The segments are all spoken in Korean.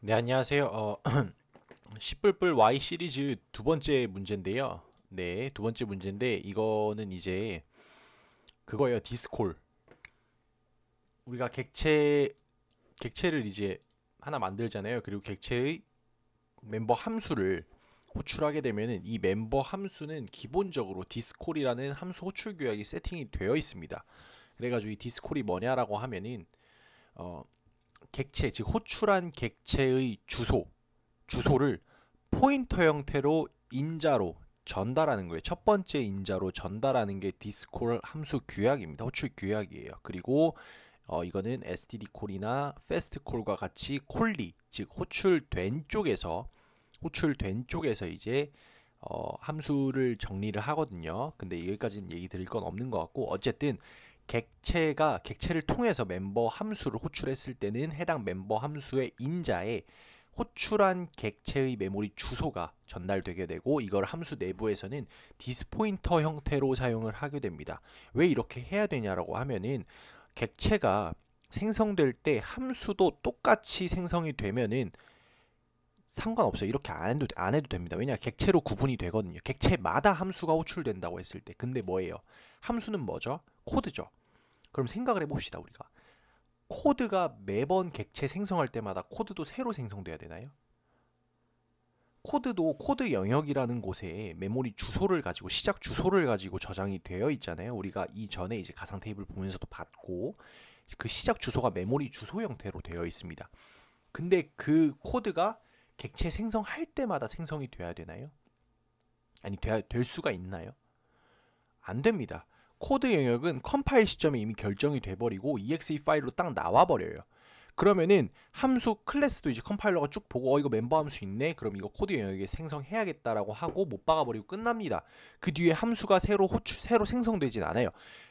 네, 안녕하세요. 시뿔뿔 Y 시리즈 두 번째 문제인데요. 네, 두 번째 문제인데 이거는 이제 그거예요. 디스콜. 우리가 객체를 이제 하나 만들잖아요. 그리고 객체의 멤버 함수를 호출하게 되면은 이 멤버 함수는 기본적으로 디스콜이라는 함수 호출 규약이 세팅이 되어 있습니다. 그래가지고 이 디스콜이 뭐냐라고 하면은 어, 객체 즉 호출한 객체의 주소를 포인터 형태로 인자로 전달하는 거예요. 첫 번째 인자로 전달하는 게 디스콜 함수 규약입니다. 호출 규약이에요. 그리고 이거는 std 콜이나 fast 콜과 같이 콜리 즉 호출된 쪽에서 이제 함수를 정리를 하거든요. 근데 여기까지는 얘기 드릴 건 없는 것 같고 어쨌든 객체를 통해서 멤버 함수를 호출했을 때는 해당 멤버 함수의 인자에 호출한 객체의 메모리 주소가 전달되게 되고 이걸 함수 내부에서는 디스포인터 형태로 사용을 하게 됩니다. 왜 이렇게 해야 되냐라고 하면은 객체가 생성될 때 함수도 똑같이 생성이 되면은 상관없어요. 이렇게 안 해도 됩니다. 왜냐 객체로 구분이 되거든요. 객체마다 함수가 호출된다고 했을 때. 근데 뭐예요? 함수는 뭐죠? 코드죠. 그럼 생각을 해봅시다. 우리가 코드가 매번 객체 생성할 때마다 코드도 새로 생성돼야 되나요? 코드도 코드 영역이라는 곳에 메모리 주소를 가지고 시작 주소를 가지고 저장이 되어 있잖아요. 우리가 이전에 이제 가상 테이블 보면서도 봤고 그 시작 주소가 메모리 주소 형태로 되어 있습니다. 근데 그 코드가 객체 생성할 때마다 생성이 돼야 되나요? 아니 될 수가 있나요? 안 됩니다. 코드 영역은 컴파일 시점에 이미 결정이 돼버리고 exe 파일로 딱 나와버려요. 그러면은 함수 클래스도 이제 컴파일러가 쭉 보고 이거 멤버 함수 있네. 그럼 이거 코드 영역에 생성해야겠다라고 하고 못 박아버리고 끝납니다. 그 뒤에 함수가 새로 생성되진 않아요.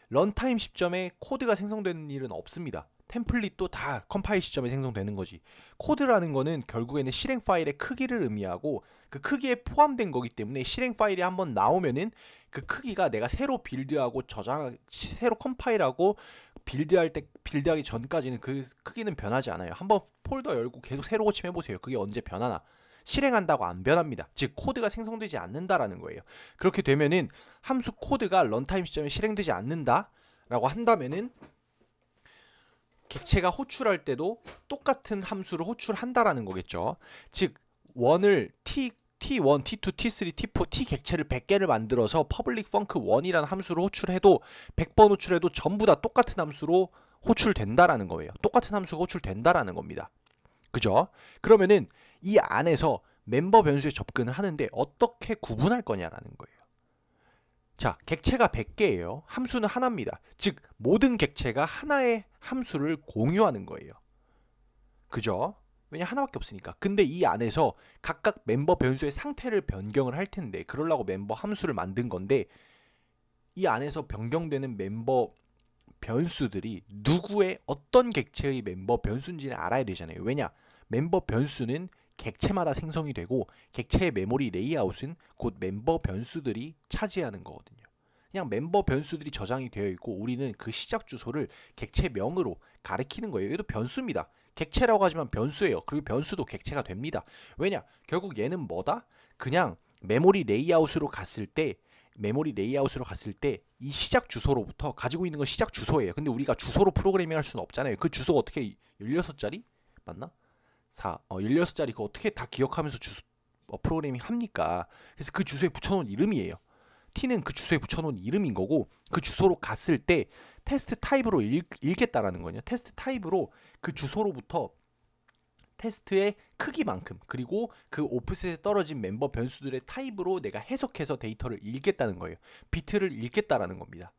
런타임 시점에 코드가 생성되는 일은 없습니다. 템플릿도 다 컴파일 시점에 생성되는 거지. 코드라는 거는 결국에는 실행 파일의 크기를 의미하고 그 크기에 포함된 거기 때문에 실행 파일이 한번 나오면은 그 크기가 내가 새로 빌드하고 새로 컴파일하고 빌드하기 전까지는 그 크기는 변하지 않아요. 한번 폴더 열고 계속 새로 고침해 보세요. 그게 언제 변하나? 실행한다고 안 변합니다. 즉 코드가 생성되지 않는다라는 거예요. 그렇게 되면은 함수 코드가 런타임 시점에 실행되지 않는다라고 한다면은 객체가 호출할 때도 똑같은 함수를 호출한다라는 거겠죠. 즉 원을 T1, T2, T3, T4, T 객체를 100개를 만들어서 public func 1이라는 함수로 호출해도 100번 호출해도 전부 다 똑같은 함수로 호출된다라는 거예요. 똑같은 함수가 호출된다라는 겁니다. 그죠? 그러면은 이 안에서 멤버 변수에 접근을 하는데 어떻게 구분할 거냐라는 거예요. 자, 객체가 100개예요. 함수는 하나입니다. 즉 모든 객체가 하나의 함수를 공유하는 거예요. 그죠? 왜냐 하나밖에 없으니까. 근데 이 안에서 각각 멤버 변수의 상태를 변경을 할 텐데 그러려고 멤버 함수를 만든 건데 이 안에서 변경되는 멤버 변수들이 누구의 어떤 객체의 멤버 변수인지는 알아야 되잖아요. 왜냐 멤버 변수는 객체마다 생성이 되고 객체의 메모리 레이아웃은 곧 멤버 변수들이 차지하는 거거든요. 그냥 멤버 변수들이 저장이 되어 있고 우리는 그 시작 주소를 객체명으로 가리키는 거예요. 얘도 변수입니다. 객체라고 하지만 변수예요. 그리고 변수도 객체가 됩니다. 왜냐? 결국 얘는 뭐다? 그냥 메모리 레이아웃으로 갔을 때 이 시작 주소로부터 가지고 있는 건 시작 주소예요. 근데 우리가 주소로 프로그래밍 할 수는 없잖아요. 그 주소가 어떻게 16자리? 맞나? 16자리 그거 어떻게 다 기억하면서 프로그래밍 합니까? 그래서 그 주소에 붙여놓은 이름이에요. t는 그 주소에 붙여놓은 이름인 거고 그 주소로 갔을 때 테스트 타입으로 읽겠다라는 거냐. 테스트 타입으로 그 주소로부터 테스트의 크기만큼 그리고 그 오프셋에 떨어진 멤버 변수들의 타입으로 내가 해석해서 데이터를 읽겠다는 거예요. 비트를 읽겠다라는 겁니다.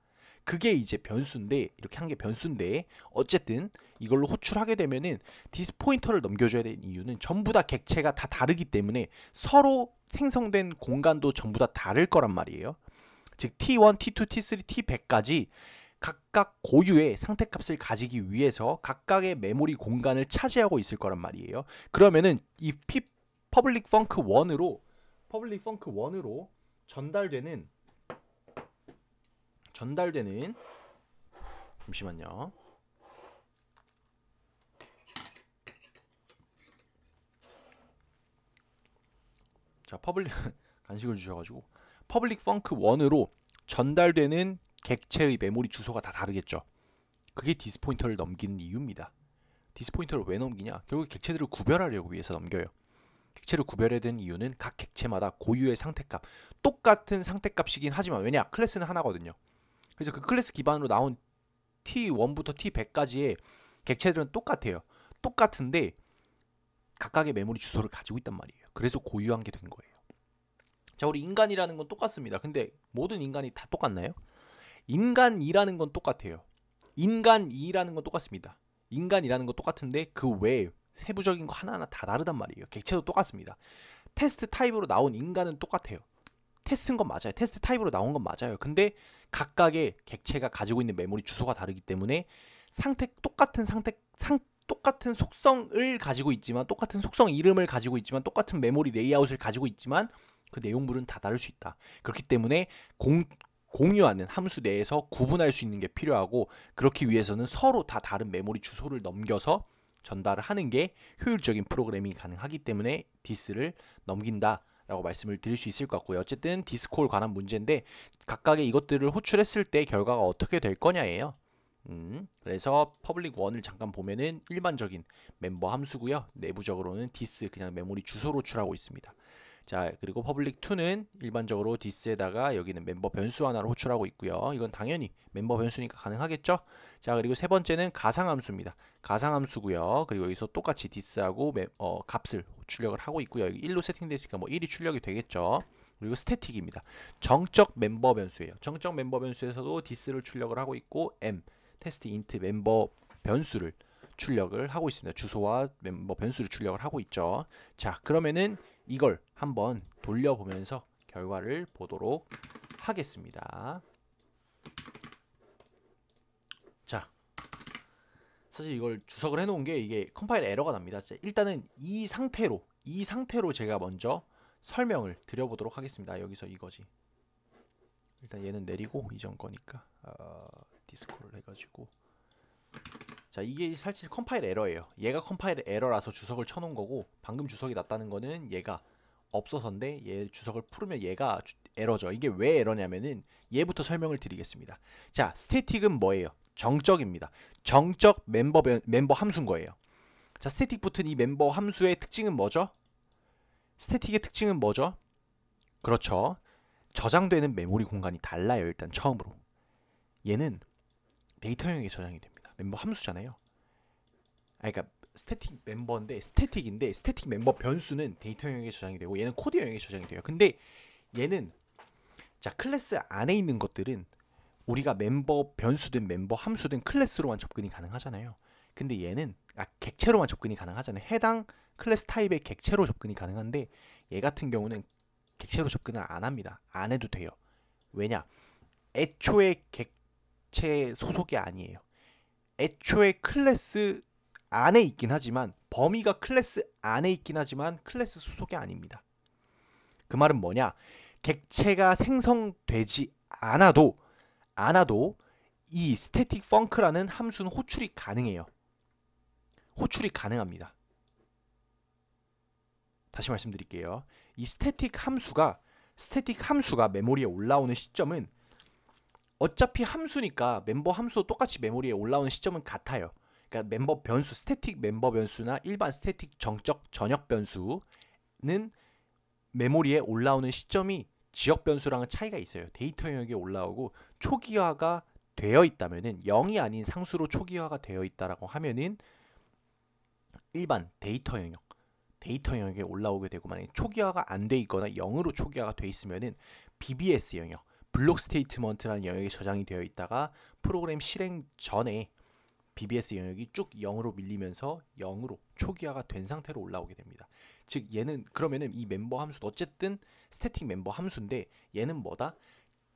그게 이제 변수인데 이렇게 한 게 변수인데 어쨌든 이걸로 호출하게 되면은 디스 포인터를 넘겨줘야 되는 이유는 전부 다 객체가 다 다르기 때문에 서로 생성된 공간도 전부 다 다를 거란 말이에요. 즉 T1, T2, T3, T100까지 각각 고유의 상태값을 가지기 위해서 각각의 메모리 공간을 차지하고 있을 거란 말이에요. 그러면은 이 public func 1으로 전달되는 전달되는 잠시만요. 자, 퍼블릭 간식을 주셔가지고 퍼블릭 펑크 1으로 전달되는 객체의 메모리 주소가 다 다르겠죠. 그게 디스 포인터를 넘기는 이유입니다. 디스 포인터를 왜 넘기냐? 결국 객체들을 구별하려고 위해서 넘겨요. 객체를 구별해야 되는 이유는 각 객체마다 고유의 상태값, 똑같은 상태값이긴 하지만 왜냐? 클래스는 하나거든요. 그래서 그 클래스 기반으로 나온 T1부터 T100까지의 객체들은 똑같아요. 똑같은데 각각의 메모리 주소를 가지고 있단 말이에요. 그래서 고유한 게 된 거예요. 자, 우리 인간이라는 건 똑같습니다. 근데 모든 인간이 다 똑같나요? 인간이라는 건 똑같아요. 인간이라는 건 똑같습니다. 인간이라는 건 똑같은데 그 외에 세부적인 거 하나하나 다 다르단 말이에요. 객체도 똑같습니다. 테스트 타입으로 나온 인간은 똑같아요. 테스트인 건 맞아요. 테스트 타입으로 나온 건 맞아요. 근데 각각의 객체가 가지고 있는 메모리 주소가 다르기 때문에 똑같은 속성을 가지고 있지만, 똑같은 속성 이름을 가지고 있지만, 똑같은 메모리 레이아웃을 가지고 있지만 그 내용물은 다 다를 수 있다. 그렇기 때문에 공유하는 함수 내에서 구분할 수 있는 게 필요하고, 그렇기 위해서는 서로 다 다른 메모리 주소를 넘겨서 전달을 하는 게 효율적인 프로그래밍이 가능하기 때문에 디스를 넘긴다 라고 말씀을 드릴 수 있을 것 같고요. 어쨌든 디스콜 관한 문제인데 각각의 이것들을 호출했을 때 결과가 어떻게 될 거냐예요. 그래서 퍼블릭 1을 잠깐 보면은 일반적인 멤버 함수고요. 내부적으로는 디스 그냥 메모리 주소로 호출하고 있습니다. 자, 그리고 퍼블릭 2는 일반적으로 디스에다가 여기는 멤버 변수 하나를 호출하고 있고요. 이건 당연히 멤버 변수니까 가능하겠죠? 자, 그리고 세 번째는 가상함수입니다. 가상함수고요. 그리고 여기서 똑같이 디스하고 값을 출력을 하고 있고요. 여기 1로 세팅됐으니까 뭐 1이 출력이 되겠죠. 그리고 스태틱입니다. 정적 멤버 변수예요. 정적 멤버 변수에서도 디스를 출력을 하고 있고 테스트 인트 멤버 변수를 출력을 하고 있습니다. 주소와 멤버 변수를 출력을 하고 있죠. 자, 그러면은 이걸 한번 돌려보면서 결과를 보도록 하겠습니다. 자, 사실 이걸 주석을 해놓은 게 이게 컴파일 에러가 납니다. 일단은 이 상태로 제가 먼저 설명을 드려보도록 하겠습니다. 여기서 이거지. 일단 얘는 내리고 이전 거니까 디스코를 해가지고, 자, 이게 사실 컴파일 에러예요. 얘가 컴파일 에러라서 주석을 쳐놓은 거고, 방금 주석이 났다는 거는 얘가 없어서인데 얘 주석을 풀으면 얘가 에러죠. 이게 왜 에러냐면은 얘부터 설명을 드리겠습니다. 자, 스태틱은 뭐예요? 정적입니다. 정적 멤버 함수인 거예요. 자, 스태틱 붙은 이 멤버 함수의 특징은 뭐죠? 스태틱의 특징은 뭐죠? 그렇죠. 저장되는 메모리 공간이 달라요. 일단 처음으로. 얘는 데이터형에 저장이 됩니다. 멤버 함수잖아요. 그러니까 스태틱 멤버인데 스태틱 멤버 변수는 데이터형에 저장이 되고 얘는 코드형에 저장이 돼요. 근데 얘는 자, 클래스 안에 있는 것들은 우리가 멤버 변수든 멤버 함수든 클래스로만 접근이 가능하잖아요. 근데 얘는 객체로만 접근이 가능하잖아요. 해당 클래스 타입의 객체로 접근이 가능한데 얘 같은 경우는 객체로 접근을 안 합니다. 안 해도 돼요. 왜냐? 애초에 객체 소속이 아니에요. 애초에 클래스 안에 있긴 하지만 범위가 클래스 안에 있긴 하지만 클래스 소속이 아닙니다. 그 말은 뭐냐? 객체가 생성되지 않아도 이 static func라는 함수는 호출이 가능해요. 호출이 가능합니다. 다시 말씀드릴게요. 이 static 함수가 메모리에 올라오는 시점은 어차피 함수니까 멤버 함수도 똑같이 메모리에 올라오는 시점은 같아요. 그러니까 멤버 변수, 스태틱 멤버 변수나 일반 스태틱 정적 전역 변수는 메모리에 올라오는 시점이 지역 변수랑은 차이가 있어요. 데이터 영역에 올라오고 초기화가 되어 있다면은 0이 아닌 상수로 초기화가 되어 있다라고 하면은 일반 데이터 영역에 올라오게 되고, 만약에 초기화가 안 돼 있거나 0으로 초기화가 돼 있으면은 BBS 영역, 블록 스테이트먼트라는 영역에 저장이 되어 있다가 프로그램 실행 전에 BBS 영역이 쭉 0으로 밀리면서 0으로 초기화가 된 상태로 올라오게 됩니다. 즉 얘는 그러면은 이 멤버 함수도 어쨌든 스태틱 멤버 함수인데 얘는 뭐다?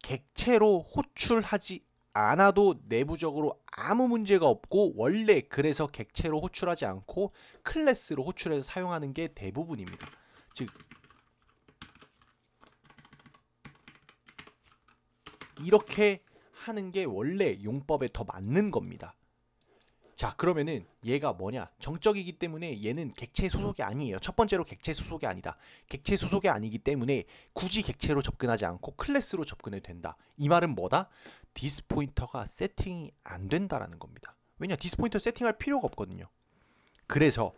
객체로 호출하지 않아도 내부적으로 아무 문제가 없고, 원래 그래서 객체로 호출하지 않고 클래스로 호출해서 사용하는 게 대부분입니다. 즉 이렇게 하는 게 원래 용법에 더 맞는 겁니다. 자, 그러면은 얘가 뭐냐? 정적이기 때문에 얘는 객체 소속이 아니에요. 첫 번째로 객체 소속이 아니다. 객체 소속이 아니기 때문에 굳이 객체로 접근하지 않고 클래스로 접근해도 된다. 이 말은 뭐다? 디스포인터가 세팅이 안 된다라는 겁니다. 왜냐? 디스포인터 세팅할 필요가 없거든요. 그래서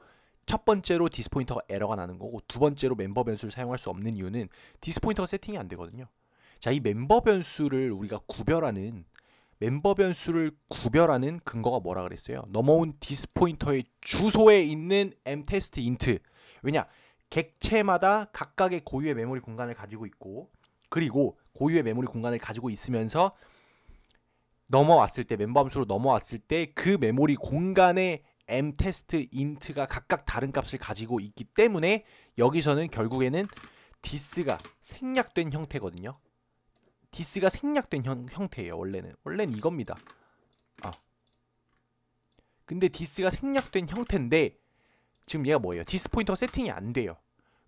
첫 번째로 디스포인터가 에러가 나는 거고, 두 번째로 멤버 변수를 사용할 수 없는 이유는 디스포인터가 세팅이 안 되거든요. 자, 이 멤버 변수를 우리가 구별하는 근거가 뭐라 그랬어요? 넘어온 디스포인터의 주소에 있는 mtest int. 왜냐? 객체마다 각각의 고유의 메모리 공간을 가지고 있고, 그리고 고유의 메모리 공간을 가지고 있으면서 넘어왔을 때, 멤버 함수로 넘어왔을 때 그 메모리 공간의 mtest int가 각각 다른 값을 가지고 있기 때문에 여기서는 결국에는 디스가 생략된 형태거든요. 디스가 생략된 형태예요. 원래는 이겁니다. 근데 디스가 생략된 형태인데 지금 얘가 뭐예요? 디스 포인터 세팅이 안 돼요.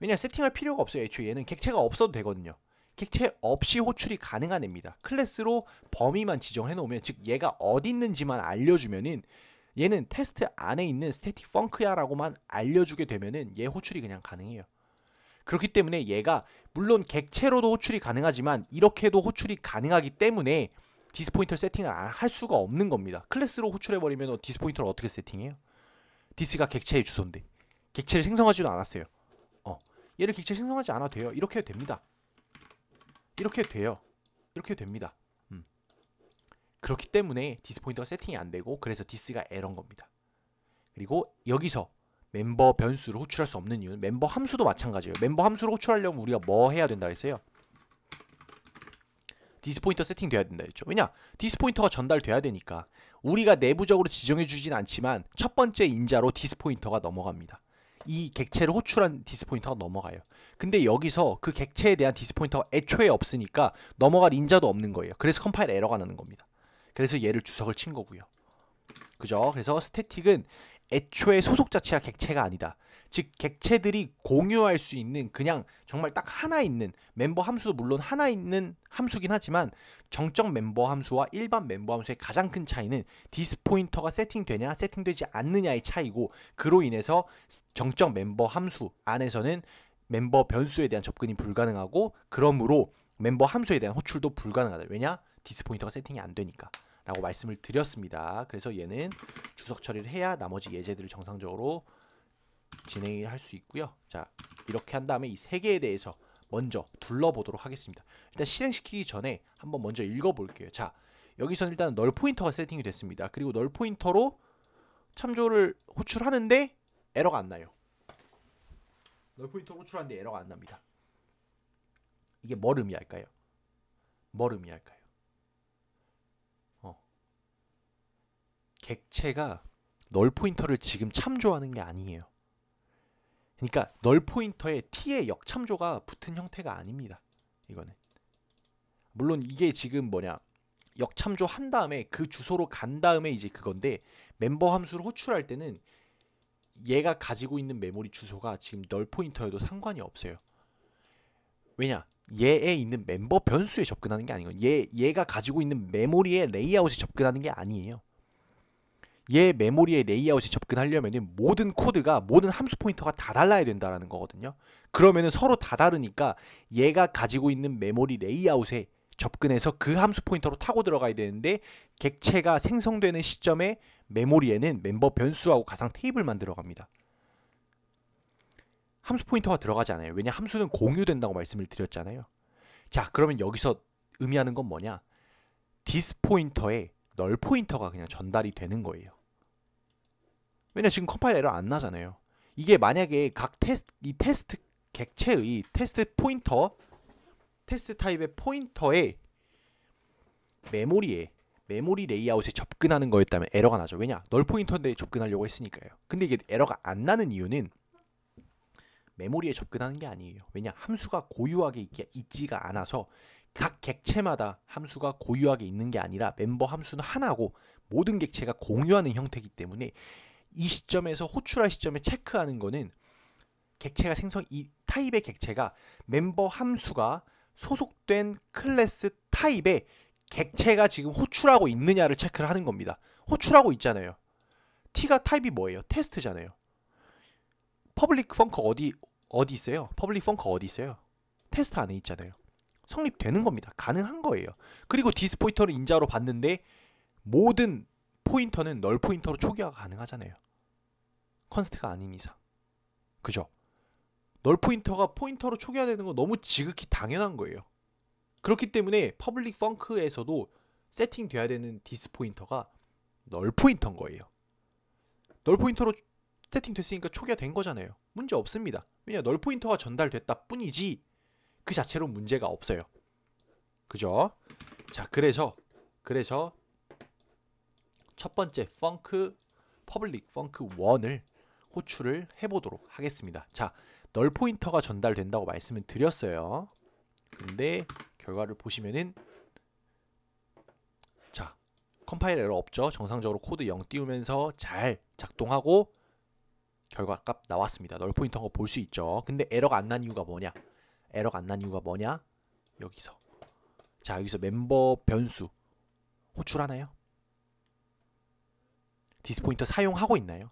왜냐? 세팅할 필요가 없어요. 애초에 얘는 객체가 없어도 되거든요. 객체 없이 호출이 가능한 애입니다. 클래스로 범위만 지정해 놓으면, 즉 얘가 어디 있는지만 알려주면은, 얘는 테스트 안에 있는 스태틱 펑크야 라고만 알려주게 되면은 얘 호출이 그냥 가능해요. 그렇기 때문에 얘가 물론 객체로도 호출이 가능하지만 이렇게도 호출이 가능하기 때문에 디스포인터 세팅을 할 수가 없는 겁니다. 클래스로 호출해버리면 디스포인터를 어떻게 세팅해요? 디스가 객체의 주소인데 객체를 생성하지도 않았어요. 얘를 객체 생성하지 않아도 돼요. 이렇게 해도 됩니다. 이렇게 해도 돼요. 이렇게 해도 됩니다. 그렇기 때문에 디스포인터가 세팅이 안 되고, 그래서 디스가 에러인 겁니다. 그리고 여기서 멤버 변수를 호출할 수 없는 이유는 멤버 함수도 마찬가지예요. 멤버 함수를 호출하려면 우리가 뭐 해야 된다 했어요? 디스포인터 세팅 돼야 된다 했죠. 왜냐? 디스포인터가 전달돼야 되니까. 우리가 내부적으로 지정해 주진 않지만 첫 번째 인자로 디스포인터가 넘어갑니다. 이 객체를 호출한 디스포인터가 넘어가요. 근데 여기서 그 객체에 대한 디스포인터가 애초에 없으니까 넘어갈 인자도 없는 거예요. 그래서 컴파일 에러가 나는 겁니다. 그래서 얘를 주석을 친 거고요. 그죠? 그래서 스태틱은 애초에 소속 자체가 객체가 아니다. 즉 객체들이 공유할 수 있는, 그냥 정말 딱 하나 있는 멤버 함수도 물론 하나 있는 함수긴 하지만, 정적 멤버 함수와 일반 멤버 함수의 가장 큰 차이는 디스포인터가 세팅되냐 세팅되지 않느냐의 차이고, 그로 인해서 정적 멤버 함수 안에서는 멤버 변수에 대한 접근이 불가능하고, 그러므로 멤버 함수에 대한 호출도 불가능하다. 왜냐? 디스포인터가 세팅이 안 되니까 라고 말씀을 드렸습니다. 그래서 얘는 주석 처리를 해야 나머지 예제들을 정상적으로 진행을 할 수 있고요. 자, 이렇게 한 다음에 이 세 개에 대해서 먼저 둘러보도록 하겠습니다. 일단 실행시키기 전에 한번 먼저 읽어볼게요. 자, 여기서는 일단 널 포인터가 세팅이 됐습니다. 그리고 널 포인터로 참조를 호출하는데 에러가 안 나요. 널 포인터로 호출하는데 에러가 안 납니다. 이게 뭘 의미할까요? 뭘 의미할까요? 객체가 널 포인터를 지금 참조하는 게 아니에요. 그러니까 널 포인터에 t의 역참조가 붙은 형태가 아닙니다. 이거는 물론 이게 지금 역참조 한 다음에 그 주소로 간 다음에 이제 그건데, 멤버 함수를 호출할 때는 얘가 가지고 있는 메모리 주소가 지금 널 포인터여도 상관이 없어요. 왜냐? 얘에 있는 멤버 변수에 접근하는 게 아니고, 얘가 가지고 있는 메모리의 레이아웃에 접근하는 게 아니에요. 얘 메모리의 레이아웃에 접근하려면 모든 코드가, 모든 함수 포인터가 다 달라야 된다는 거거든요. 그러면은 서로 다 다르니까 얘가 가지고 있는 메모리 레이아웃에 접근해서 그 함수 포인터로 타고 들어가야 되는데, 객체가 생성되는 시점에 메모리에는 멤버 변수하고 가상 테이블만 들어갑니다. 함수 포인터가 들어가지 않아요. 왜냐? 함수는 공유된다고 말씀을 드렸잖아요. 자, 그러면 여기서 의미하는 건 뭐냐? 디스 포인터에 널 포인터가 그냥 전달이 되는 거예요. 왜냐? 지금 컴파일 에러 안 나잖아요. 이게 만약에 각 테스트 객체의 테스트 포인터, 테스트 타입의 포인터에 메모리 레이아웃에 접근하는 거였다면 에러가 나죠. 왜냐? 널 포인터인데 접근하려고 했으니까요. 근데 이게 에러가 안 나는 이유는 메모리에 접근하는 게 아니에요. 왜냐? 함수가 고유하게 있지가 않아서, 각 객체마다 함수가 고유하게 있는 게 아니라 멤버 함수는 하나고 모든 객체가 공유하는 형태이기 때문에, 이 시점에서 호출할 시점에 체크하는 거는 객체가 이 타입의 객체가 멤버 함수가 소속된 클래스 타입의 객체가 지금 호출하고 있느냐를 체크를 하는 겁니다. 호출하고 있잖아요. t가 타입이 뭐예요? 테스트잖아요. 퍼블릭 펑크 어디 있어요? 퍼블릭 펑크 어디 있어요? 테스트 안에 있잖아요. 성립되는 겁니다. 가능한 거예요. 그리고 디스 포인터를 인자로 봤는데 모든 포인터는 널 포인터로 초기화가 가능하잖아요. 컨스트가 아닌 이상. 그죠? 널 포인터가 포인터로 초기화되는 건 너무 지극히 당연한 거예요. 그렇기 때문에 퍼블릭 펑크에서도 세팅돼야 되는 디스 포인터가 널 포인터인 거예요. 널 포인터로 세팅됐으니까 초기화된 거잖아요. 문제 없습니다. 왜냐 널 포인터가 전달됐다 뿐이지 그 자체로 문제가 없어요. 그죠? 자, 그래서 첫 번째 펑크 퍼블릭 펑크 1을 호출을 해보도록 하겠습니다. 자, 널 포인터가 전달된다고 말씀을 드렸어요. 근데 결과를 보시면은 자, 컴파일 에러 없죠. 정상적으로 코드 0 띄우면서 잘 작동하고 결과값 나왔습니다. 널 포인터가 볼 수 있죠. 근데 에러가 안 난 이유가 뭐냐? 여기서 자, 여기서 멤버 변수 호출하나요? 디스포인터 사용하고 있나요?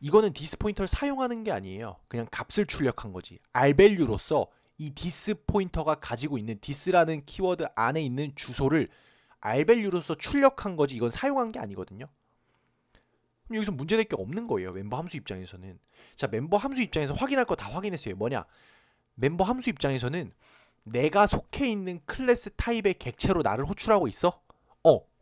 이거는 디스포인터를 사용하는 게 아니에요. 그냥 값을 출력한 거지. rvalue로서 이 디스포인터가 가지고 있는 디스라는 키워드 안에 있는 주소를 rvalue로서 출력한 거지. 이건 사용한 게 아니거든요. 그럼 여기서 문제될 게 없는 거예요. 멤버 함수 입장에서는. 자, 멤버 함수 입장에서 확인할 거 다 확인했어요. 뭐냐? 멤버 함수 입장에서는 내가 속해 있는 클래스 타입의 객체로 나를 호출하고 있어?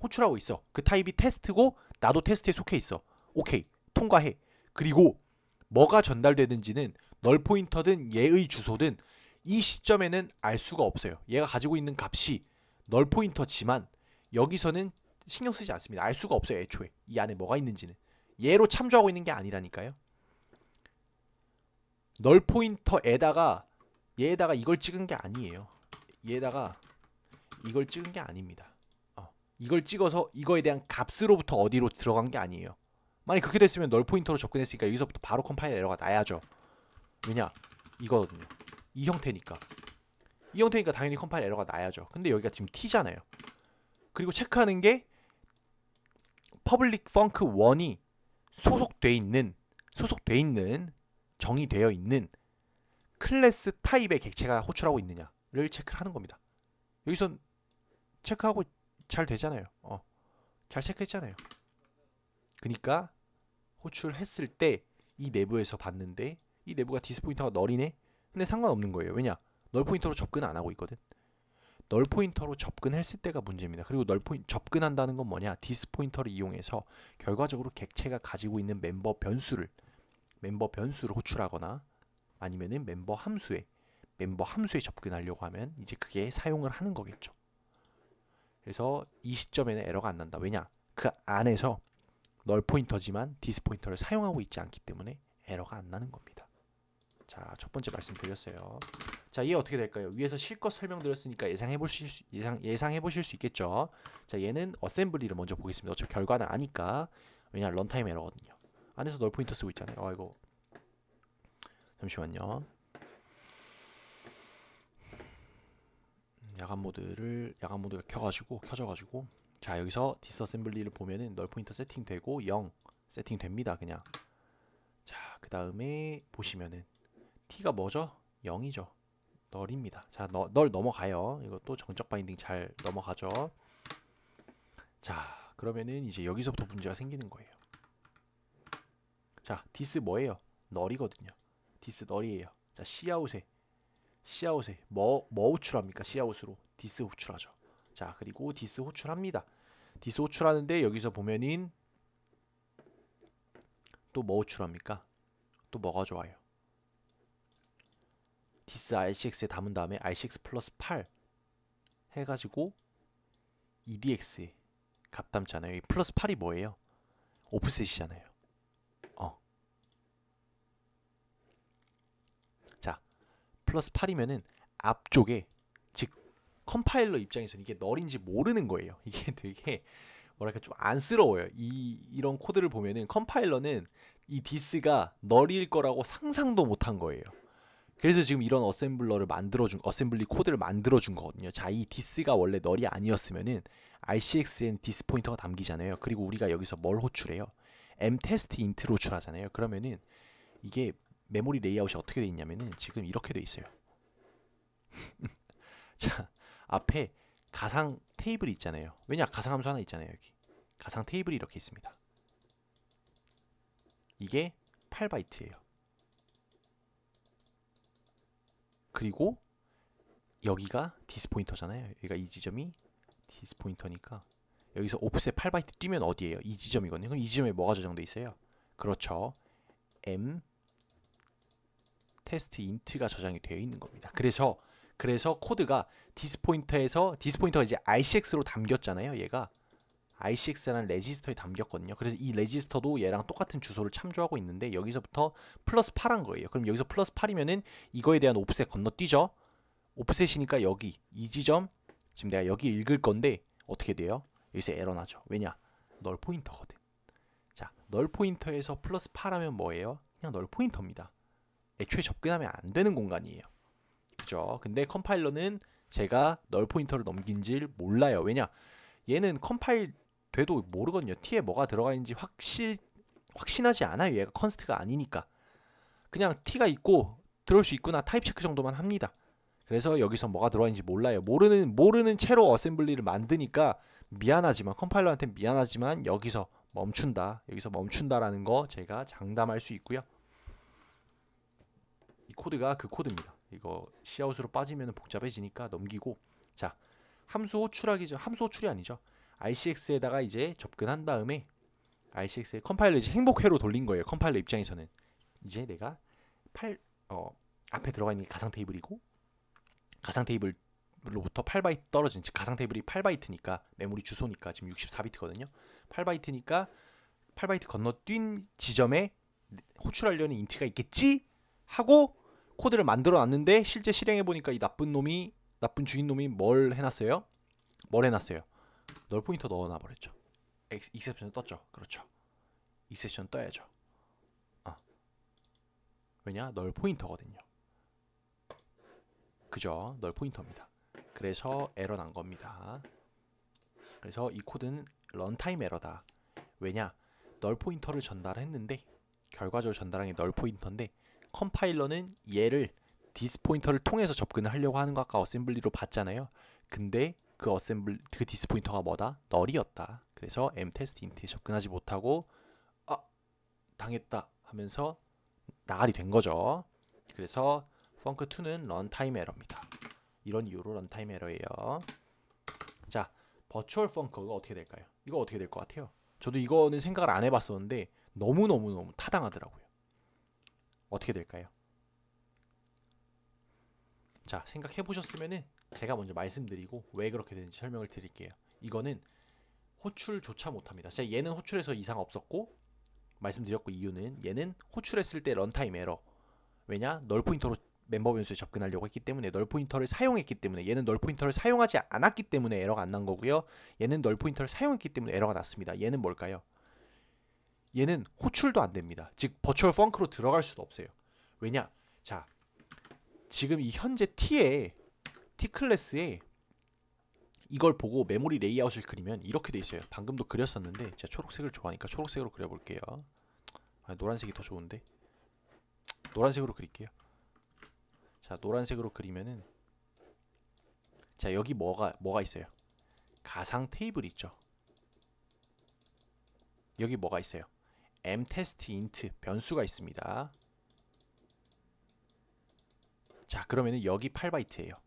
호출하고 있어. 그 타입이 테스트고 나도 테스트에 속해 있어. 오케이. 통과해. 그리고 뭐가 전달되는지는 널 포인터든 얘의 주소든 이 시점에는 알 수가 없어요. 얘가 가지고 있는 값이 널 포인터지만 여기서는 신경 쓰지 않습니다. 알 수가 없어요. 애초에 이 안에 뭐가 있는지는. 얘로 참조하고 있는 게 아니라니까요. 널 포인터에다가 얘에다가 이걸 찍은 게 아니에요. 얘에다가 이걸 찍은 게 아닙니다. 이걸 찍어서 이거에 대한 값으로부터 어디로 들어간 게 아니에요. 만약 그렇게 됐으면 널 포인터로 접근했으니까 여기서부터 바로 컴파일 에러가 나야죠. 왜냐? 이거거든요. 이 형태니까. 이 형태니까 당연히 컴파일 에러가 나야죠. 근데 여기가 지금 t잖아요. 그리고 체크하는 게 퍼블릭 펑크 1이 소속돼 있는 정의되어 있는 클래스 타입의 객체가 호출하고 있느냐를 체크를 하는 겁니다. 여기선 체크하고 잘 되잖아요. 잘 체크했잖아요. 그러니까 호출했을 때 이 내부에서 봤는데 이 내부가 디스포인터가 널이네? 근데 상관없는 거예요. 왜냐? 널 포인터로 접근 안 하고 있거든. 널 포인터로 접근했을 때가 문제입니다. 그리고 접근한다는 건 뭐냐? 디스포인터를 이용해서 결과적으로 객체가 가지고 있는 멤버 변수를 호출하거나 아니면은 멤버 함수에 접근하려고 하면 이제 그게 사용을 하는 거겠죠. 그래서 이 시점에는 에러가 안 난다. 왜냐? 그 안에서 널 포인터지만 디스 포인터를 사용하고 있지 않기 때문에 에러가 안 나는 겁니다. 자, 첫 번째 말씀드렸어요. 자, 이게 어떻게 될까요? 위에서 실컷 설명드렸으니까 예상해 보실 수 있겠죠. 자, 얘는 어셈블리를 먼저 보겠습니다. 어차피 결과는 아니까. 왜냐? 런타임 에러거든요. 안에서 널 포인터 쓰고 있잖아요. 이거 잠시만요. 야간 모드가 켜져가지고 자, 여기서 디스어셈블리를 보면은 널 포인터 세팅되고 0 세팅됩니다. 그냥. 자, 그 다음에 보시면은 t가 뭐죠? 0이죠. 널입니다. 자, 널 넘어가요. 이것도 정적 바인딩 잘 넘어가죠. 자, 그러면은 이제 여기서부터 문제가 생기는 거예요. 자, 디스 뭐예요? 널이거든요. 디스 널이에요. 자, 시아웃에 뭐 호출합니까? 시아웃으로 디스 호출하죠. 자, 그리고 디스 호출합니다. 디스 호출하는데 여기서 보면은 또 뭐 호출합니까? 또 뭐가 좋아요? 디스 RCX에 담은 다음에 RCX 플러스 8 해가지고 EDX에 값 담잖아요. 이 플러스 8이 뭐예요? 오프셋이잖아요. 자, 플러스 8이면은 앞쪽에, 즉 컴파일러 입장에서는 이게 널인지 모르는 거예요. 이게 되게 뭐랄까 좀 안쓰러워요. 이런 코드를 보면은 컴파일러는 이 디스가 널일 거라고 상상도 못한 거예요. 그래서 지금 이런 어셈블리 코드를 만들어준 거거든요. 자, 이 디스가 원래 널이 아니었으면은 RCX엔 디스 포인터가 담기잖아요. 그리고 우리가 여기서 뭘 호출해요? mtestint로 호출하잖아요. 그러면은 이게 메모리 레이아웃이 어떻게 돼 있냐면은 지금 이렇게 돼 있어요. 자, 앞에 가상 테이블이 있잖아요. 왜냐? 가상 함수 하나 있잖아요. 여기 가상 테이블이 이렇게 있습니다. 이게 8바이트예요. 그리고 여기가 디스포인터잖아요. 여기가 이 지점이 디스포인터니까 여기서 오프셋 8바이트 뛰면 어디예요? 이 지점이거든요. 그럼 이 지점에 뭐가 저장돼 있어요? 그렇죠. m 테스트 인트가 저장이 되어 있는 겁니다. 그래서 코드가 디스포인터가 이제 RCX로 담겼잖아요. 얘가 RCX라는 레지스터에 담겼거든요. 그래서 이 레지스터도 얘랑 똑같은 주소를 참조하고 있는데 여기서부터 플러스 8한 거예요. 그럼 여기서 플러스 8이면은 이거에 대한 오프셋 건너뛰죠. 오프셋이니까 여기 이 지점 지금 내가 여기 읽을 건데 어떻게 돼요? 여기서 에러 나죠. 왜냐? 널 포인터거든. 자, 널 포인터에서 플러스 8하면 뭐예요? 그냥 널 포인터입니다. 애초에 접근하면 안 되는 공간이에요. 그죠? 근데 컴파일러는 제가 널 포인터를 넘긴 줄 몰라요. 왜냐? 얘는 컴파일 돼도 모르거든요. t에 뭐가 들어가 있는지 확신하지 않아요. 얘가 컨스트가 아니니까. 그냥 t가 있고 들어올 수 있구나 타입 체크 정도만 합니다. 그래서 여기서 뭐가 들어가 있는지 몰라요. 모르는 채로 어셈블리를 만드니까 미안하지만 컴파일러한테 미안하지만 여기서 멈춘다라는 거 제가 장담할 수 있고요. 이 코드가 그 코드입니다. 이거 C아웃으로 빠지면 복잡해지니까 넘기고, 자, 함수 호출이 아니죠. RCX에다가 이제 접근한 다음에 RCX에 컴파일러 이제 행복회로 돌린 거예요. 컴파일러 입장에서는 이제 내가 앞에 들어가 있는 게 가상 테이블이고 가상 테이블로부터 8바이트 떨어진, 즉 가상 테이블이 8바이트니까 메모리 주소니까 지금 64비트거든요. 8바이트니까 8바이트 건너뛴 지점에 호출하려는 인트가 있겠지 하고 코드를 만들어 놨는데 실제 실행해 보니까 이 나쁜 주인 놈이 뭘 해놨어요? 널 포인터 넣어놔 버렸죠. 익셉션 떴죠. 그렇죠. 익셉션 떠야죠. 왜냐? 널 포인터거든요. 그죠? 널 포인터입니다. 그래서 에러 난 겁니다. 그래서 이 코드는 런타임 에러다. 왜냐? 널 포인터를 전달했는데 결과적으로 전달한 게 널 포인터인데 컴파일러는 얘를 디스포인터를 통해서 접근을 하려고 하는 거 아까 어셈블리로 봤잖아요. 근데 그 디스포인터가 뭐다? 널이었다. 그래서 mtestint에 접근하지 못하고 당했다 하면서 나가리 된 거죠. 그래서 펑크2는 런타임 에러입니다. 이런 이유로 런타임 에러예요. 자, 버추얼 펑크가 어떻게 될까요? 이거 어떻게 될 것 같아요? 저도 이거는 생각을 안 해봤었는데 너무 타당하더라고요. 어떻게 될까요? 자, 생각해 보셨으면은 제가 먼저 말씀드리고 왜 그렇게 되는지 설명을 드릴게요. 이거는 호출조차 못합니다. 진짜 얘는 호출해서 이상 없었고 말씀드렸고, 이유는 얘는 호출했을 때 런타임 에러. 왜냐? 널 포인터로 멤버 변수에 접근하려고 했기 때문에, 널 포인터를 사용했기 때문에. 얘는 널 포인터를 사용하지 않았기 때문에 에러가 안 난 거고요. 얘는 널 포인터를 사용했기 때문에 에러가 났습니다. 얘는 뭘까요? 얘는 호출도 안 됩니다. 즉 버추얼 펑크로 들어갈 수도 없어요. 왜냐? 자, 지금 이 현재 T 클래스에 이걸 보고 메모리 레이아웃을 그리면 이렇게 돼 있어요. 방금도 그렸었는데 제가 초록색을 좋아하니까 초록색으로 그려볼게요. 노란색이 더 좋은데 노란색으로 그릴게요. 자, 노란색으로 그리면은 자, 여기 뭐가 있어요? 가상 테이블 있죠. 여기 뭐가 있어요? mtestint 변수가 있습니다. 자, 그러면은 여기 8바이트예요.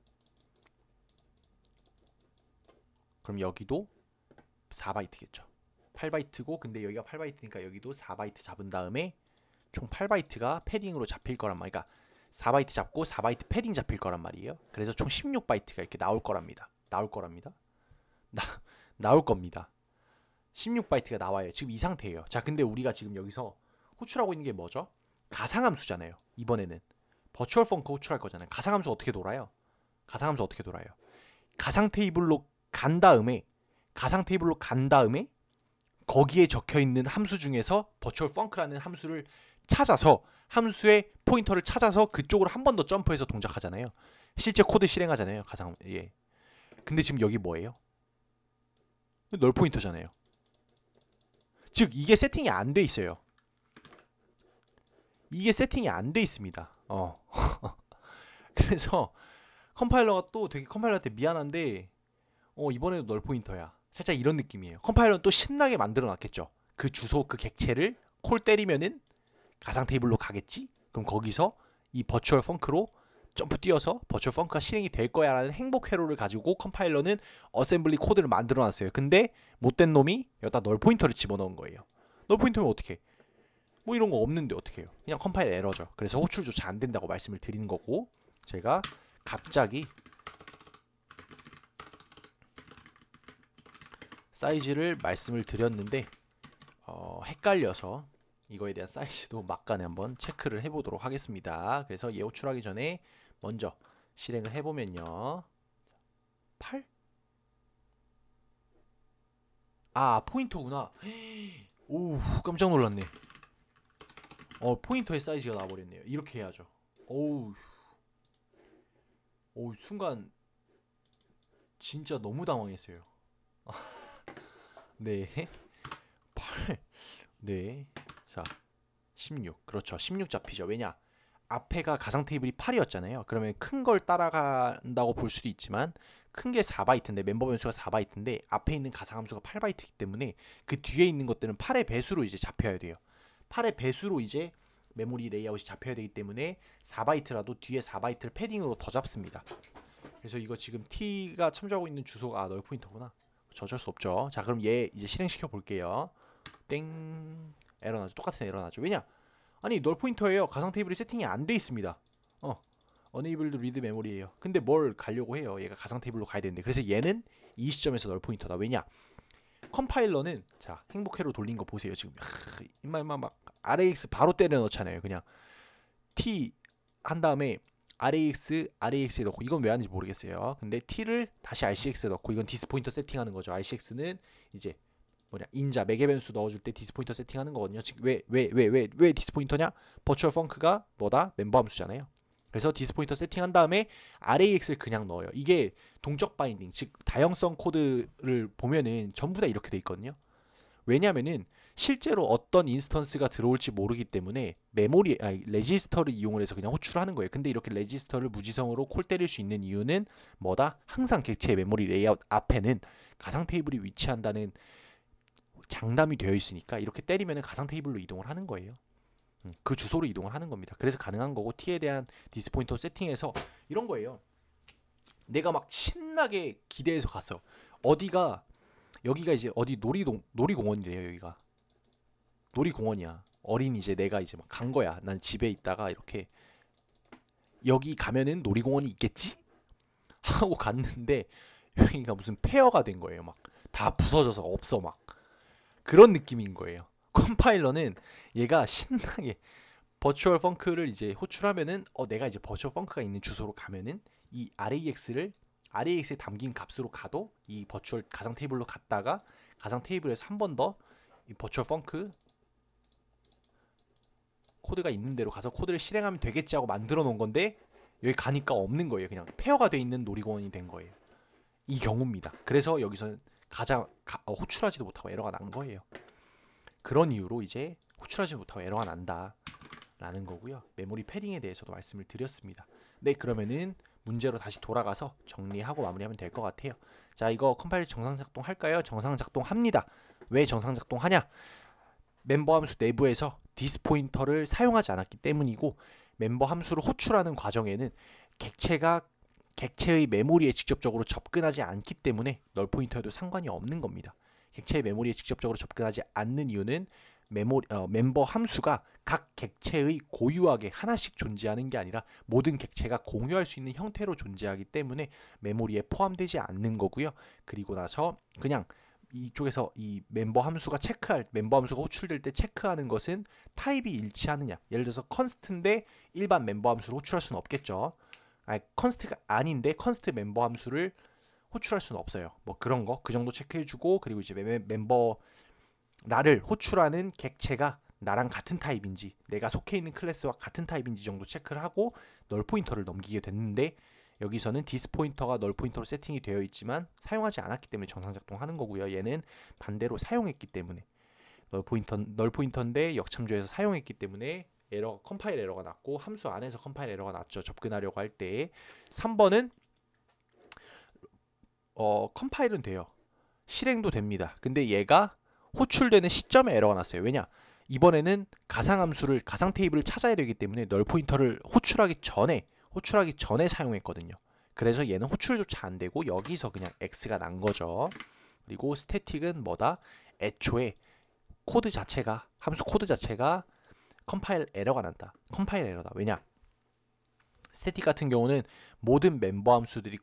그럼 여기도 4바이트겠죠. 8바이트고 근데 여기가 8바이트니까 여기도 4바이트 잡은 다음에 총 8바이트가 패딩으로 잡힐 거란 말이야. 그러니까 4바이트 잡고 4바이트 패딩 잡힐 거란 말이에요. 그래서 총 16바이트가 이렇게 나올 거랍니다. 나올 겁니다. 16바이트가 나와요. 지금 이 상태예요. 자, 근데 우리가 지금 여기서 호출하고 있는 게 뭐죠? 가상함수잖아요. 이번에는 버추얼 펑크 호출할 거잖아요. 가상함수 어떻게 돌아요? 가상 테이블로 간 다음에 거기에 적혀 있는 함수 중에서 버추얼 펑크라는 함수를 찾아서 함수의 포인터를 찾아서 그쪽으로 한 번 더 점프해서 동작하잖아요. 실제 코드 실행하잖아요. 근데 지금 여기 뭐예요? 널 포인터잖아요. 즉 이게 세팅이 안 돼 있어요. 이게 세팅이 안 돼 있습니다. 그래서 컴파일러가 또 되게 컴파일러한테 미안한데 이번에도 널 포인터야. 살짝 이런 느낌이에요. 컴파일러는 또 신나게 만들어 놨겠죠. 그 주소 그 객체를 콜 때리면은 가상 테이블로 가겠지? 그럼 거기서 이 버추얼 펑크로 점프 뛰어서 버추얼 펑크가 실행이 될 거야 라는 행복 회로를 가지고 컴파일러는 어셈블리 코드를 만들어 놨어요. 근데 못된 놈이 여기다 널 포인터를 집어넣은 거예요. 널 포인터면 어떻게? 뭐 이런 거 없는데 어떻게 해요? 그냥 컴파일 에러죠. 그래서 호출조차 안 된다고 말씀을 드리는 거고, 제가 갑자기 사이즈를 말씀을 드렸는데 헷갈려서 이거에 대한 사이즈도 막간에 한번 체크를 해보도록 하겠습니다. 그래서 얘 호출하기 전에 먼저 실행을 해보면요. 8? 아, 포인터구나. 오, 깜짝 놀랐네. 포인터의 사이즈가 나와버렸네요. 이렇게 해야죠. 오우, 순간 진짜 너무 당황했어요. 네. 8. 네. 자, 16. 그렇죠. 16 잡히죠. 왜냐? 앞에가 가상 테이블이 8이었잖아요. 그러면 큰 걸 따라간다고 볼 수도 있지만 큰 게 4바이트인데 멤버 변수가 4바이트인데 앞에 있는 가상 함수가 8바이트이기 때문에 그 뒤에 있는 것들은 8의 배수로 이제 잡혀야 돼요. 8의 배수로 이제 메모리 레이아웃이 잡혀야 되기 때문에 4바이트라도 뒤에 4바이트를 패딩으로 더 잡습니다. 그래서 이거 지금 T가 참조하고 있는 주소가 널 포인터구나. 어쩔 수 없죠. 자, 그럼 얘 이제 실행시켜 볼게요. 땡. 에러 나죠. 똑같은 에러 나죠. 왜냐? 아니, 널 포인터예요. 가상 테이블이 세팅이 안 돼 있습니다. Enabled read memory예요. 근데 뭘 가려고 해요? 얘가 가상 테이블로 가야 되는데. 그래서 얘는 이 시점에서 널 포인터다. 왜냐? 컴파일러는 자, 행복회로 돌린 거 보세요. 지금 임마 막 RAX 바로 때려 넣잖아요. 그냥 T 한 다음에 RAX에 넣고, 이건 왜 하는지 모르겠어요. 근데 T를 다시 RCX에 넣고, 이건 디스포인터 세팅하는 거죠. RCX는 이제 뭐냐, 인자 매개 변수 넣어줄 때 디스포인터 세팅하는 거거든요. 지금 왜 디스포인터냐? 버추얼 펑크가 뭐다? 멤버 함수잖아요. 그래서 디스포인터 세팅한 다음에 RAX를 그냥 넣어요. 이게 동적 바인딩, 즉 다형성 코드를 보면은 전부 다 이렇게 돼 있거든요. 왜냐면은 실제로 어떤 인스턴스가 들어올지 모르기 때문에 레지스터를 이용을 해서 그냥 호출하는 거예요. 근데 이렇게 레지스터를 무지성으로 콜 때릴 수 있는 이유는 뭐다? 항상 객체의 메모리 레이아웃 앞에는 가상 테이블이 위치한다는 장담이 되어 있으니까 이렇게 때리면 가상 테이블로 이동을 하는 거예요. 그 주소로 이동을 하는 겁니다. 그래서 가능한 거고, T에 대한 디스포인터 세팅해서 이런 거예요. 내가 막 신나게 기대해서 갔어. 여기가 이제 어디 놀이공원이래요. 여기가 놀이공원이야. 어린 이제 내가 이제 막 간 거야. 난 집에 있다가 이렇게 여기 가면은 놀이공원이 있겠지? 하고 갔는데 여기가 무슨 폐허가 된 거예요. 막 다 부서져서 없어. 막 그런 느낌인 거예요. 컴파일러는 얘가 신나게 버추얼 펑크를 이제 호출하면은 내가 이제 버추얼 펑크가 있는 주소로 가면은 이 RAX에 담긴 값으로 가도 이 버추얼 가상 테이블로 갔다가 가상 테이블에서 한 번 더 이 버추얼 펑크 코드가 있는 대로 가서 코드를 실행하면 되겠지 하고 만들어 놓은 건데, 여기 가니까 없는 거예요. 그냥 폐허가 돼 있는 놀이공원이 된 거예요. 이 경우입니다. 그래서 여기서 호출하지도 못하고 에러가 난 거예요. 그런 이유로 이제 호출하지 못하고 에러가 난다 라는 거고요. 메모리 패딩에 대해서도 말씀을 드렸습니다. 네, 그러면은 문제로 다시 돌아가서 정리하고 마무리하면 될 것 같아요. 자, 이거 컴파일 정상 작동 할까요? 정상 작동합니다. 왜 정상 작동하냐? 멤버 함수 내부에서 디스포인터를 사용하지 않았기 때문이고, 멤버 함수를 호출하는 과정에는 객체의 메모리에 직접적으로 접근하지 않기 때문에 널 포인터에도 상관이 없는 겁니다. 객체의 메모리에 직접적으로 접근하지 않는 이유는 멤버 함수가 각 객체의 고유하게 하나씩 존재하는 게 아니라 모든 객체가 공유할 수 있는 형태로 존재하기 때문에 메모리에 포함되지 않는 거고요. 그리고 나서 그냥 이쪽에서 이 멤버 함수가 호출될 때 체크하는 것은 타입이 일치하느냐. 예를 들어서 컨스트인데 일반 멤버 함수를 호출할 수는 없겠죠. 컨스트가 아닌데 컨스트 멤버 함수를 호출할 수는 없어요. 뭐 그런 거 그 정도 체크해주고, 그리고 이제 나를 호출하는 객체가 나랑 같은 타입인지, 내가 속해 있는 클래스와 같은 타입인지 정도 체크를 하고 널 포인터를 넘기게 됐는데, 여기서는 디스포인터가 널 포인터로 세팅이 되어 있지만 사용하지 않았기 때문에 정상 작동하는 거고요. 얘는 반대로 사용했기 때문에 널 포인터인데 역참조해서 사용했기 때문에 컴파일 에러가 났고 함수 안에서 컴파일 에러가 났죠. 접근하려고 할 때. 3번은 컴파일은 돼요. 실행도 됩니다. 근데 얘가 호출되는 시점에 에러가 났어요. 왜냐? 이번에는 가상 테이블을 찾아야 되기 때문에 널 포인터를 호출하기 전에 사용했거든요. 그래서 얘는 호출조차 안 되고 여기서 그냥 X가 난 거죠. 그리고 스태틱은 뭐다? 애초에 함수 코드 자체가 컴파일 에러가 난다. 컴파일 에러다. 왜냐? 스태틱 같은 경우는 모든 멤버 함수들이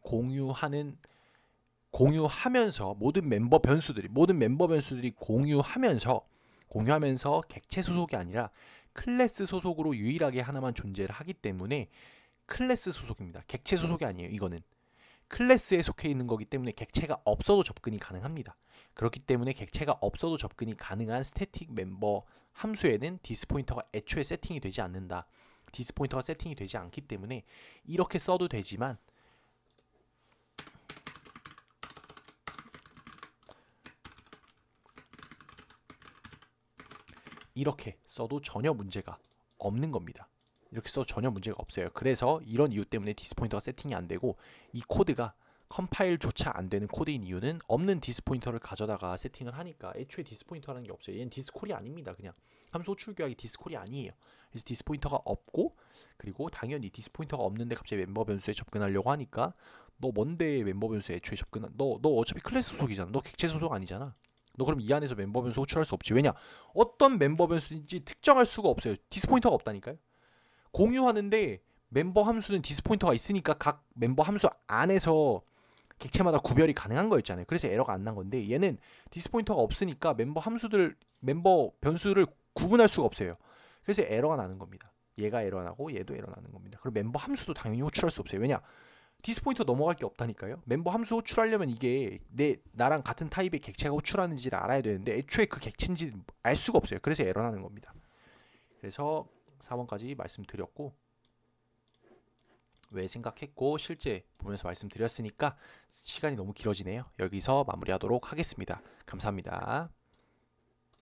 공유하면서 모든 멤버 변수들이 공유하면서 객체 소속이 아니라 클래스 소속으로 유일하게 하나만 존재를 하기 때문에 클래스 소속입니다. 객체 소속이 아니에요. 이거는 클래스에 속해 있는 거기 때문에 객체가 없어도 접근이 가능합니다. 그렇기 때문에 객체가 없어도 접근이 가능한 스태틱 멤버 함수에는 디스포인터가 애초에 세팅이 되지 않는다. 디스포인터가 세팅이 되지 않기 때문에 이렇게 써도 되지만 이렇게 써도 전혀 문제가 없는 겁니다. 이렇게 써도 전혀 문제가 없어요. 그래서 이런 이유 때문에 디스포인터가 세팅이 안 되고 이 코드가 컴파일조차 안 되는 코드인 이유는 없는 디스포인터를 가져다가 세팅을 하니까 애초에 디스포인터라는 게 없어요. 얘는 디스콜이 아닙니다. 그냥 함수 호출 규약이 디스콜이 아니에요. 그래서 디스포인터가 없고 그리고 당연히 디스포인터가 없는데 갑자기 멤버 변수에 접근하려고 하니까 너 뭔데 멤버 변수에 애초에 너 어차피 클래스 소속이잖아. 너 객체 소속 아니잖아. 너 그럼 이 안에서 멤버 변수 호출할 수 없지. 왜냐? 어떤 멤버 변수인지 특정할 수가 없어요. 디스포인터가 없다니까요. 공유하는데 멤버 함수는 디스포인터가 있으니까 각 멤버 함수 안에서 객체마다 구별이 가능한 거였잖아요. 그래서 에러가 안 난 건데 얘는 디스포인터가 없으니까 멤버 변수를 구분할 수가 없어요. 그래서 에러가 나는 겁니다. 얘가 에러 나고 얘도 에러 나는 겁니다. 그리고 멤버 함수도 당연히 호출할 수 없어요. 왜냐? 디스포인터 넘어갈 게 없다니까요. 멤버 함수 호출하려면 이게 나랑 같은 타입의 객체가 호출하는지를 알아야 되는데 애초에 그 객체인지 알 수가 없어요. 그래서 에러 나는 겁니다. 그래서 4번까지 말씀드렸고 왜 생각했고 실제 보면서 말씀드렸으니까 시간이 너무 길어지네요. 여기서 마무리하도록 하겠습니다. 감사합니다.